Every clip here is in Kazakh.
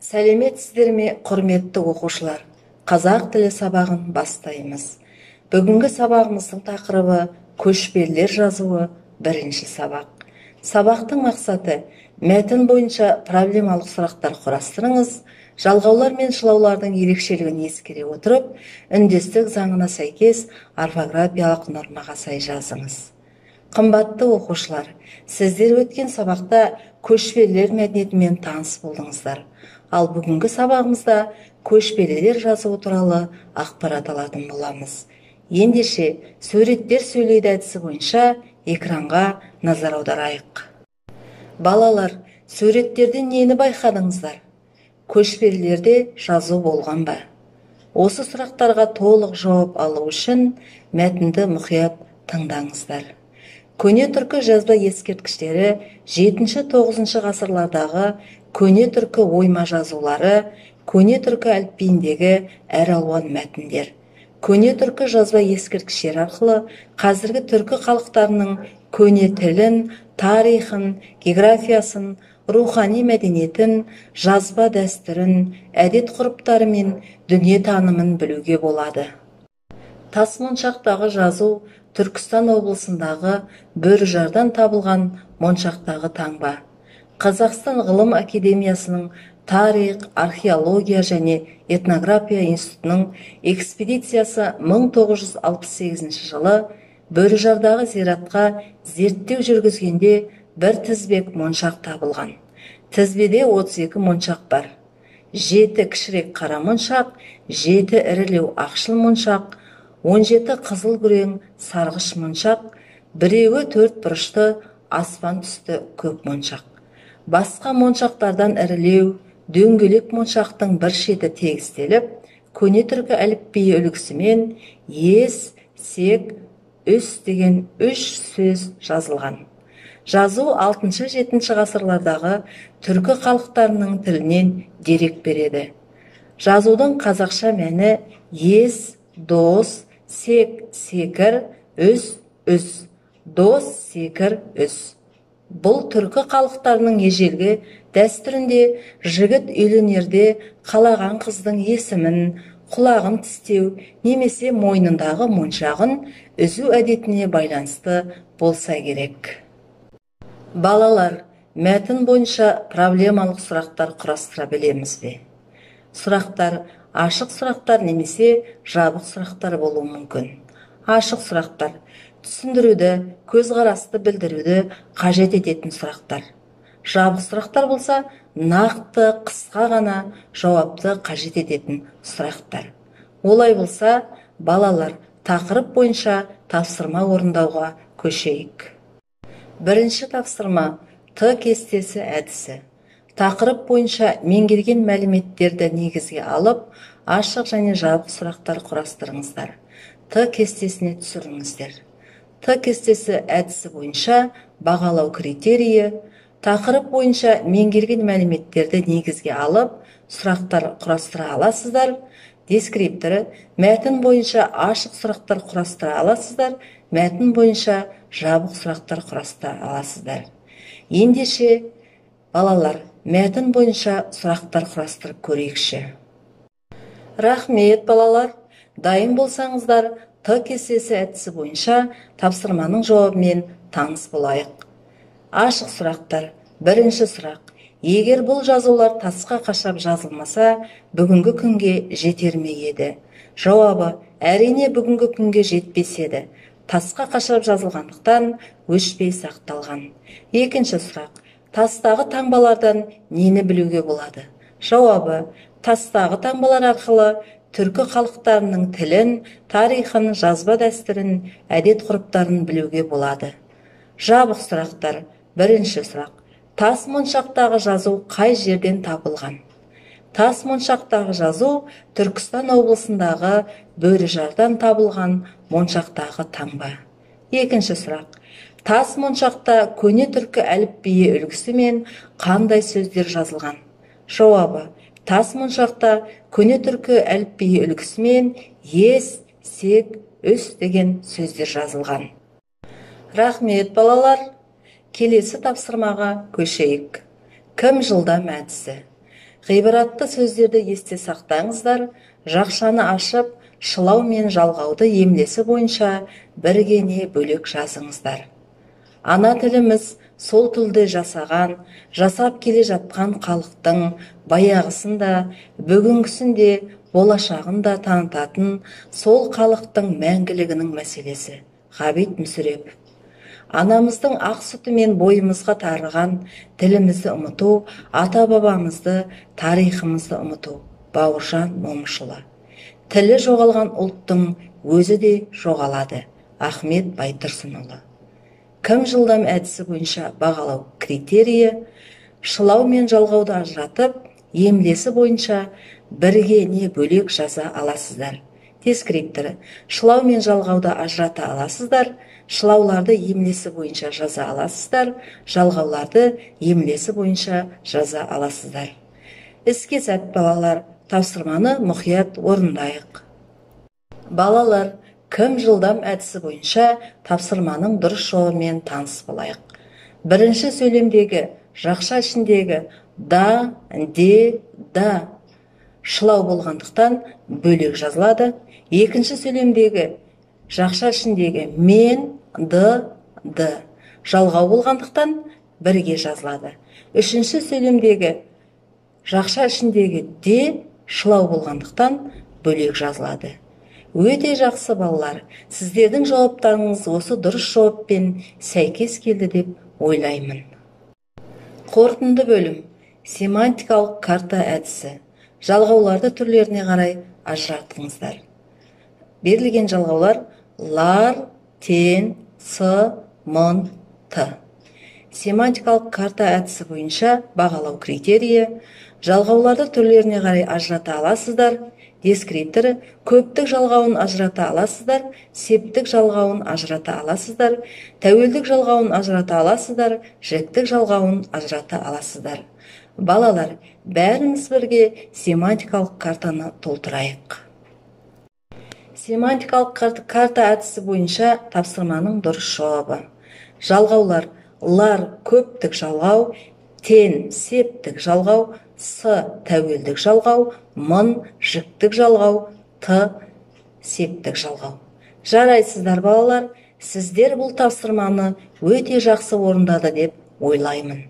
Сәлеметсіздер ме, құрметті оқушылар? Қазақ тілі сабағын бастаймыз. Бүгінгі сабағымыздың тақырыбы көшпелілер жазуы бірінші сабақ. Сабақтың мақсаты мәтін бойынша проблемалық сұрақтар құрастырыңыз, жалғаулар мен шылаулардың ерекшелігін ескере отырып, үндестік заңына сәйкес орфографиялық нормаға сай жазыңыз. Қымбатты оқушылар, сіздер өткен сабақта көшпелілер мәдениетімен таныс болдыңыздар. Ал бүгінгі сабағымызда көшпелілер жазуы туралы ақпарат алатын боламыз. Ендеше, суреттер сөйлейді әдісі бойынша экранға назар аударайық. Балалар, суреттерден нені байқадыңыздар? Көшпелілерде жазу болған ба? Осы сұрақтарға толық жауап алу үшін мәтінді мұқият тыңдаңыздар. Көне түркі жазба ескерткіштері 7-9 ғасырлардағы көне түркі ойма жазулары, көне түркі әліпбиіндегі әралуан мәтіндер. Көне түркі жазба ескерткіштері арқылы қазіргі түркі халықтарының көне тілін, тарихын, географиясын, рухани мәдениетін, жазба дәстүрін, әдет-ғұрыптары мен дүниетанымын білуге болады. Тасмоншақтағы жазу Түркістан облысындағы Бөріжардан табылған моншақтағы таңба. Қазақстан ғылым академиясының тарих, археология және этнография институтының экспедициясы 1968 жылы Бөріжардағы зиратқа зерттеу жүргізгенде бір тізбек моншақ табылған. Тізбеде 32 моншақ бар. 7 кішірек қара моншақ, 7 ірілеу ақшыл моншақ, 17 қызыл күрең сарғыш моншақ, біреуі 4 бұрышты аспан түсті көк моншақ. Басқа моншақтардан ірілеу, дөңгелек моншақтың бір шеті тегістеліп, көне түркі әліпбиі үлгісімен ес, сек, үс деген 3 сөз жазылған. Жазу 6-7 ғасырлардағы түркі халықтарының тілінен дерек береді. Жазудың қазақша мәні ес, дос, сек, секір, үс, үс. Дос, секір, үс. Бұл түркі халықтарының ежелгі дәстүрінде жігіт үйленерде қалаған қыздың есімін, құлағын тістеу немесе мойнындағы моншағын үзу әдетіне байланысты болса керек. Балалар, мәтін бойынша проблемалық сұрақтар құрастыра білеміз бе? Сұрақтар ашық сұрақтар немесе жабық сұрақтар болуы мүмкін. Ашық сұрақтар түсіндіруді, көзқарасты білдіруді қажет ететін сұрақтар. Жабық сұрақтар болса, нақты, қысқа ғана жауапты қажет ететін сұрақтар. Олай болса, балалар, тақырып бойынша тапсырма орындауға көшейік. Бірінші тапсырма Т кестесі әдісі. Тақырып бойынша меңгерген мәліметтерді негізге алып, ашық және жабық сұрақтар құрастырыңыздар. Т кестесіне түсіріңіздер. Т кестесі әдісі бойынша бағалау критерийі, тақырып бойынша меңгерген мәліметтерді негізге алып, сұрақтар құрастыра аласыздар. Дескрипторы, мәтін бойынша ашық сұрақтар құрастыра аласыздар, мәтін бойынша жабық сұрақтар құрастыра аласыздар. Ендеше, балалар, мәтін бойынша сұрақтар құрастырып көрейікші. Рахмет, балалар. Дайын болсаңыздар, Т кестесі әдісі бойынша тапсырманың жауабымен таныс болайық. Ашық сұрақтар. Бірінші сұрақ. Егер бұл жазулар тасқа қашап жазылмаса, бүгінгі күнге жетер ме еді? Жауабы, әрине бүгінгі күнге жетпес еді. Тасқа қашап жазылғандықтан өшпей сақталған. Екінші сұрақ. Тастағы таңбалардан нені білуге болады? Жауабы, тастағы таңбалар арқылы түркі халықтарының тілін, тарихын, жазба дәстүрін, әдет-ғұрыптарын білуге болады. Жабық сұрақтар. Бірінші сұрақ. Тас моншақтағы жазу қай жерден табылған? Тас моншақтағы жазу Түркістан облысындағы Бөріжардан табылған моншақтағы таңба. Екінші сұрақ. Тас моншақта көне түркі әліпбиі үлгісімен қандай сөздер жазылған? Жауабы, тас моншақта көне түркі әліпбиі үлгісімен ес, сек, үс деген сөздер жазылған. Рахмет, балалар. Келесі тапсырмаға көшейік. Кім жылдам әдісі? Ғибратты сөздерді есте сақтаңыздар, жақшаны ашып, шылау мен жалғауды емлесі бойынша бірге не бөлек жазыңыздар. Ана тіліміз сол тілді жасаған, жасап келе жатқан халықтың баяғысында, бүгінгісінде, болашағында танытатын сол халықтың мәңгілігінің мәселесі. Ғабит Мүсірепов. Анамыздың ақ сүтімен бойымызға тарыған тілімізді ұмыту, ата-бабамызды, тарихымызды ұмыту. Бауыржан Момышұлы. Тілі жоғалған ұлттың өзі де жоғалады. Ахмет Байтұрсынұлы. Кім жылдам әдісі бойынша бағалау критерийі: шылау мен жалғауды ажыратып, емлесі бойынша бірге не бөлек жаза аласыздар. Дескрипторы: шылау мен жалғауды ажырата аласыздар, шылауларды емлесі бойынша жаза аласыздар, жалғауларды емлесі бойынша жаза аласыздар. Іске сәт балалар, тапсырманы мұқият орындайық. Балалар, кім жылдам әдісі бойынша тапсырманың дұрыс жолымен таныс болайық. Бірінші сөйлемдегі жақша ішіндегі да, де, да шылау болғандықтан бөлек жазылады. Екінші сөйлемдегі жақша ішіндегі мен, ды жалғау болғандықтан бірге жазылады. Үшінші сөйлемдегі жақша ішіндегі де шылау болғандықтан бөлек жазылады. Өте жақсы балалар, сіздердің жауаптарыңыз осы дұрыс жауаппен сәйкес келді деп ойлаймын. Қорытынды бөлім: семантикалық карта әдісі. Жалғауларды түрлеріне қарай ажыратыңыздар. Берілген жалғаулар: лар, тен, сы, мын, ты. Семантикалық карта әдісі бойынша бағалау критерийі: жалғауларды түрлеріне қарай ажырата аласыздар. Дескрипторы: көптік жалғауын ажырата аласыздар, септік жалғауын ажырата аласыздар, тәуелдік жалғауын ажырата аласыздар, жіктік жалғауын ажырата аласыздар. Балалар, бәріңіз бірге семантикалық картаны толтырайық. Семантикалық карта әдісі бойынша тапсырманың дұрыс жауабы: жалғаулар: лар көптік жалғау, тен септік жалғау, сы тәуелдік жалғау, мын жіктік жалғау, ты септік жалғау. Жарайсыздар балалар, сіздер бұл тапсырманы өте жақсы орындады деп ойлаймын.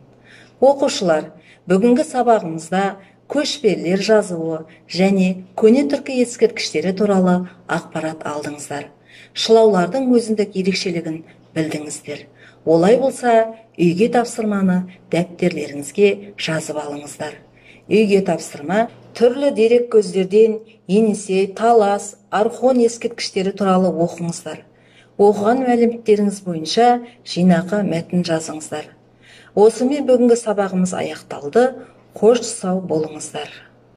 Оқушылар, бүгінгі сабағымызда көшпелілер жазуы және көне түркі ескерткіштері туралы ақпарат алдыңыздар. Шылаулардың өзіндік ерекшелігін білдіңіздер. Олай болса, үйге тапсырманы дәптерлеріңізге жазып алыңыздар. Үйге тапсырма: түрлі дерек көздерден Енесей, Талас, Орхон ескерткіштері туралы оқыңыздар. Оқыған мәліметтеріңіз бойынша жинақы мәтін жазыңыздар. Осымен бүгінгі сабағымыз аяқталды. Қош сау болыңыздар.